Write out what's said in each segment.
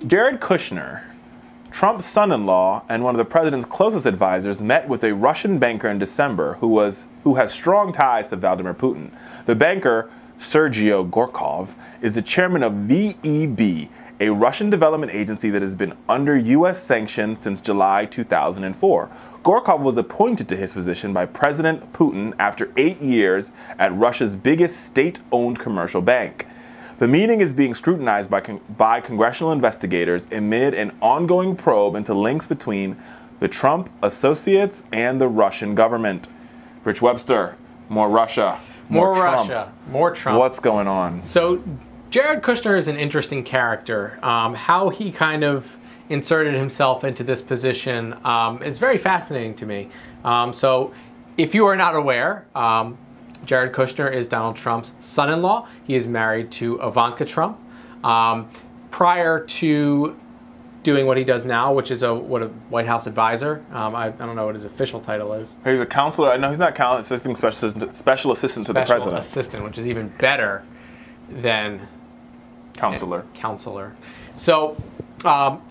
Jared Kushner, Trump's son-in-law and one of the president's closest advisors, met with a Russian banker in December who has strong ties to Vladimir Putin. The banker, Sergey Gorkov, is the chairman of VEB, a Russian development agency that has been under U.S. sanctions since July 2004. Gorkov was appointed to his position by President Putin after 8 years at Russia's biggest state-owned commercial bank. The meeting is being scrutinized by congressional investigators amid an ongoing probe into links between the Trump associates and the Russian government. Rich Webster, more Russia, more Trump. Russia, more Trump. What's going on? So Jared Kushner is an interesting character. How he kind of inserted himself into this position is very fascinating to me. So if you are not aware, Jared Kushner is Donald Trump's son-in-law. He is married to Ivanka Trump. Prior to doing what he does now, which is a White House advisor. I don't know what his official title is. He's a counselor. No, he's not assistant special assistant to the president. Special assistant, which is even better than counselor. Counselor. So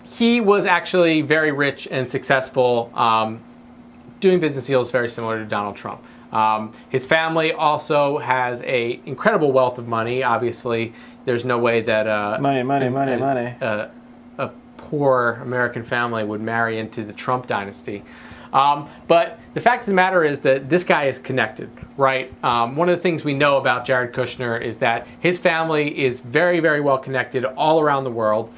he was actually very rich and successful, doing business deals very similar to Donald Trump. His family also has an incredible wealth of money. Obviously, there's no way that a poor American family would marry into the Trump dynasty. But the fact of the matter is that this guy is connected, right? One of the things we know about Jared Kushner is that his family is very, very well connected all around the world.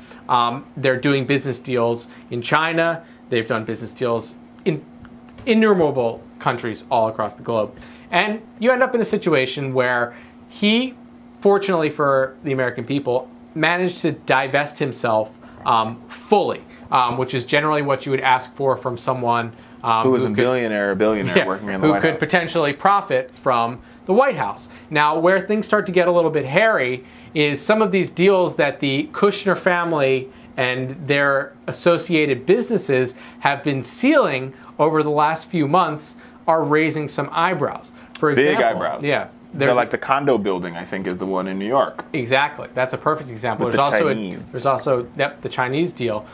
They're doing business deals in China. They've done business deals in innumerable countries all across the globe. And you end up in a situation where he, fortunately for the American people, managed to divest himself fully, which is generally what you would ask for from someone who was a billionaire working in the White House. Who could potentially profit from the White House. Now, where things start to get a little bit hairy is some of these deals that the Kushner family and their associated businesses have been sealing over the last few months are raising some eyebrows. For example, big eyebrows. Yeah. They're like the condo building, I think, is the one in New York. Exactly. That's a perfect example. With There's also the Chinese deal.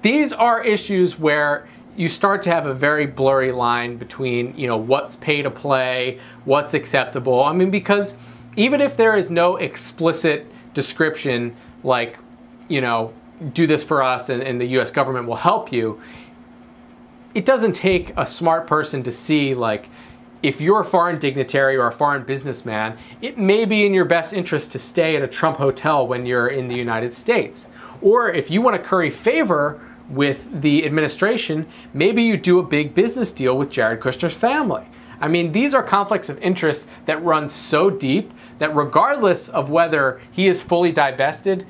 These are issues where you start to have a very blurry line between, you know, what's pay to play, what's acceptable. I mean, because even if there is no explicit description like, you know, do this for us and the U.S. government will help you, it doesn't take a smart person to see, like, if you're a foreign dignitary or a foreign businessman, it may be in your best interest to stay at a Trump hotel when you're in the United States. Or if you want to curry favor with the administration, maybe you do a big business deal with Jared Kushner's family. I mean, these are conflicts of interest that run so deep that regardless of whether he is fully divested,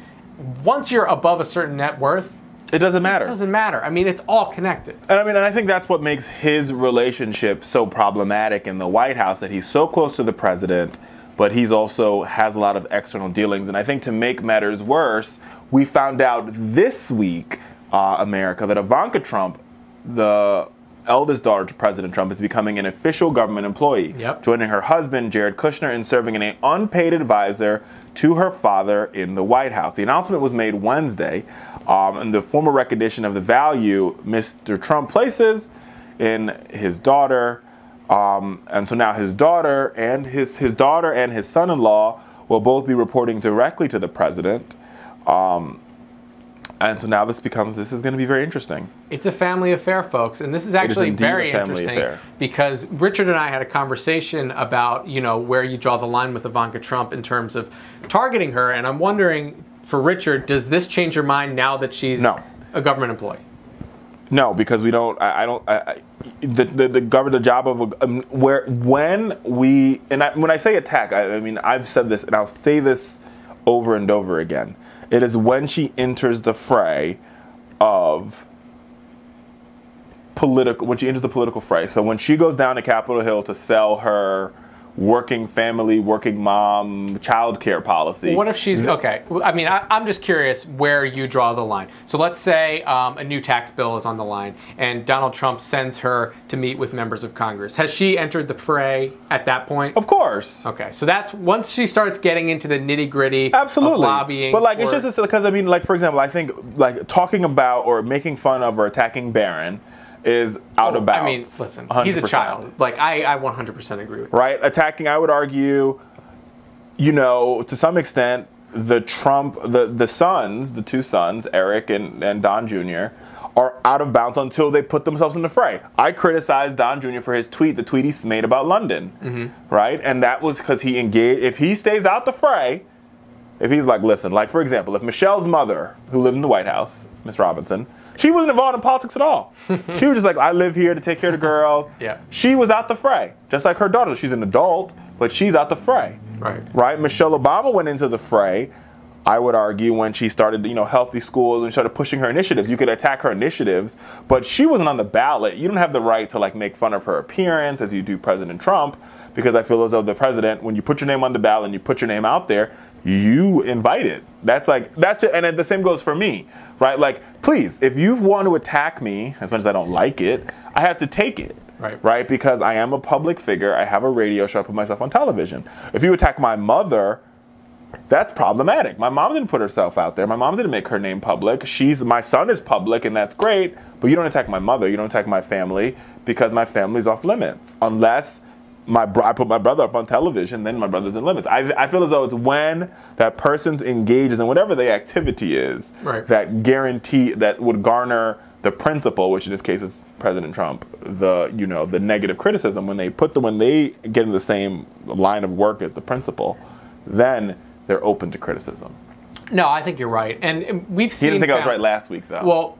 once you're above a certain net worth, it doesn't matter. It doesn't matter. I mean, it's all connected. And I think that's what makes his relationship so problematic in the White House, that he's so close to the president, but he's also has a lot of external dealings. And I think to make matters worse, we found out this week, America, that Ivanka Trump, the eldest daughter to President Trump, is becoming an official government employee, joining her husband, Jared Kushner, in serving as an unpaid advisor to her father in the White House. The announcement was made Wednesday, and the formal recognition of the value Mr. Trump places in his daughter, and so now his daughter and his son-in-law will both be reporting directly to the president. And so now this is going to be very interesting. It's a family affair, folks, and this is actually very interesting because Richard and I had a conversation about, you know, where you draw the line with Ivanka Trump in terms of targeting her, and I'm wondering, for Richard, does this change your mind now that she's a government employee? No, because we don't. The job of when I say attack, I mean I've said this and I'll say this over and over again. It is when she enters the fray of when she enters the political fray. So when she goes down to Capitol Hill to sell her working family, working mom, childcare policy. What if she's, okay, I mean, I'm just curious where you draw the line. So let's say a new tax bill is on the line and Donald Trump sends her to meet with members of Congress. Has she entered the fray at that point? Of course. Okay, so that's once she starts getting into the nitty gritty of lobbying. But like, it's just because, I mean, like, for example, I think like talking about or making fun of or attacking Barron is out of bounds. I mean, listen, 100%. He's a child. Like, I 100% agree with that. Right? Attacking, I would argue, you know, to some extent, the sons, the two sons, Eric and Don Jr., are out of bounds until they put themselves in the fray. I criticized Don Jr. for his tweet, the tweet he made about London, right? And that was because he engaged, if he stays out the fray, if he's like, listen, like, for example, if Michelle's mother, who lived in the White House, Miss Robinson, she wasn't involved in politics at all. She was just like, I live here to take care of the girls. Yeah. She was out the fray, just like her daughter. She's an adult, but she's out the fray. Right? Michelle Obama went into the fray, I would argue, when she started, you know, healthy schools and started pushing her initiatives. You could attack her initiatives, but she wasn't on the ballot. You don't have the right to like make fun of her appearance as you do President Trump, because I feel as though the president, when you put your name on the ballot and you put your name out there, you invite it. That's just, and the same goes for me, right? Like, please, if you want to attack me, as much as I don't like it, I have to take it. Right? Because I am a public figure. I have a radio show. I put myself on television. If you attack my mother, that's problematic. My mom didn't put herself out there. My mom didn't make her name public. My son is public, and that's great. But you don't attack my mother. You don't attack my family, because my family's off limits. Unless I put my brother up on television, then my brother's in limits. I feel as though it's when that person engages in whatever the activity is that would garner the principal, which in this case is President Trump, the negative criticism, when they get in the same line of work as the principal, then they're open to criticism. No, I think you're right, and we've seen. You didn't think I was right last week, though. Well,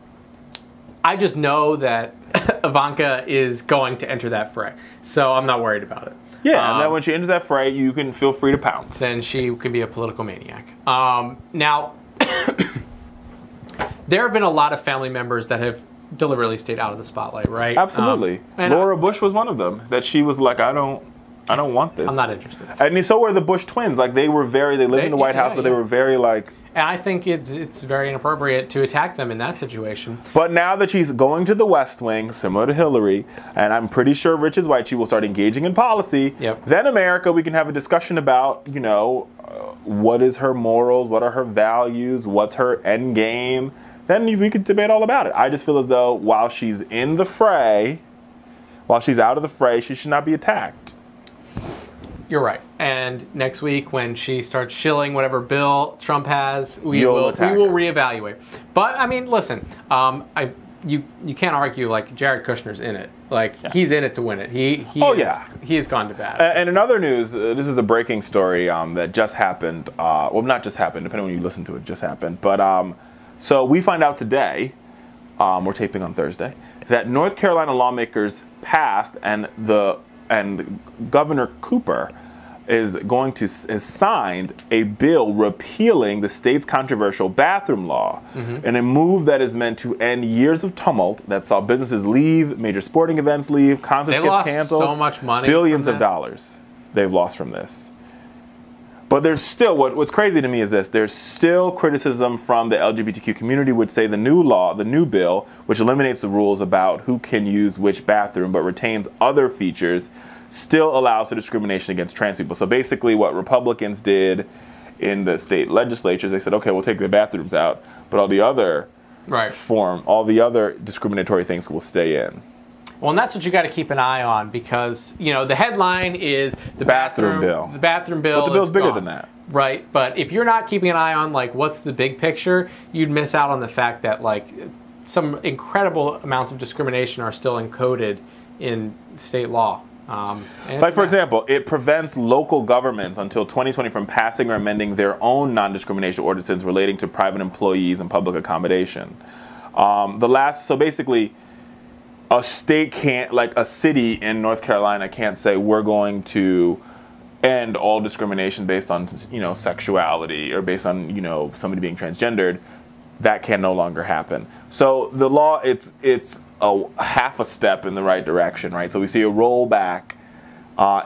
I just know that Ivanka is going to enter that fray, so I'm not worried about it. Yeah, and then when she enters that fray, you can feel free to pounce. Then she can be a political maniac. Now, there have been a lot of family members that have deliberately stayed out of the spotlight, right? Absolutely. Laura Bush was one of them. That she was like, I don't want this. I'm not interested. And so were the Bush twins. Like, they lived in the White House, but they were very like. And I think it's very inappropriate to attack them in that situation. But now that she's going to the West Wing, similar to Hillary, and I'm pretty sure Rich is white, she will start engaging in policy. Then America, we can have a discussion about, you know, what is her morals, what are her values, what's her end game. Then we could debate all about it. I just feel as though while she's in the fray, while she's out of the fray, she should not be attacked. You're right. And next week, when she starts shilling whatever bill Trump has, we will reevaluate. But I mean, listen, you can't argue like Jared Kushner's in it. Like he's in it to win it. He has gone to bat. And in other news, this is a breaking story that just happened. Well, not just happened, depending on when you listen to it, just happened. But so we find out today, we're taping on Thursday, that North Carolina lawmakers passed and Governor Cooper is signed a bill repealing the state's controversial bathroom law, in a move that is meant to end years of tumult that saw businesses leave, major sporting events leave, concerts get canceled. So much money. Billions of dollars they've lost from this. But there's still, what's crazy to me is this, there's still criticism from the LGBTQ community would say the new bill, which eliminates the rules about who can use which bathroom but retains other features, still allows for discrimination against trans people. So basically what Republicans did in the state legislatures, they said, okay, we'll take the bathrooms out, but all the other all the other discriminatory things will stay in. Well, and that's what you got to keep an eye on, because, you know, the headline is the bathroom bill. The bathroom bill. But the bill's bigger than that. Right. But if you're not keeping an eye on, like, what's the big picture, you'd miss out on the fact that, like, some incredible amounts of discrimination are still encoded in state law. Like, for example, it prevents local governments until 2020 from passing or amending their own non-discrimination ordinances relating to private employees and public accommodation. So basically, a state can't, like a city in North Carolina can't say we're going to end all discrimination based on, you know, sexuality or based on, you know, somebody being transgendered. That can no longer happen. So the law, it's a half a step in the right direction, right? So we see a rollback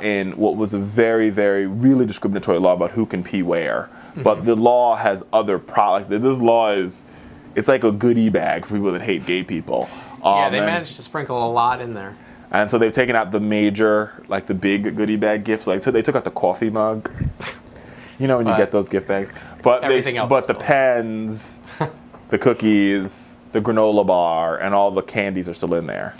in what was a very, very, really discriminatory law about who can pee where. But the law has other products. This law it's like a goodie bag for people that hate gay people. Yeah, they managed to sprinkle a lot in there. And so they've taken out the major, like the big goodie bag gifts. Like, so they took out the coffee mug. You know when you get those gift bags. But the pens, the cookies, the granola bar, and all the candies are still in there.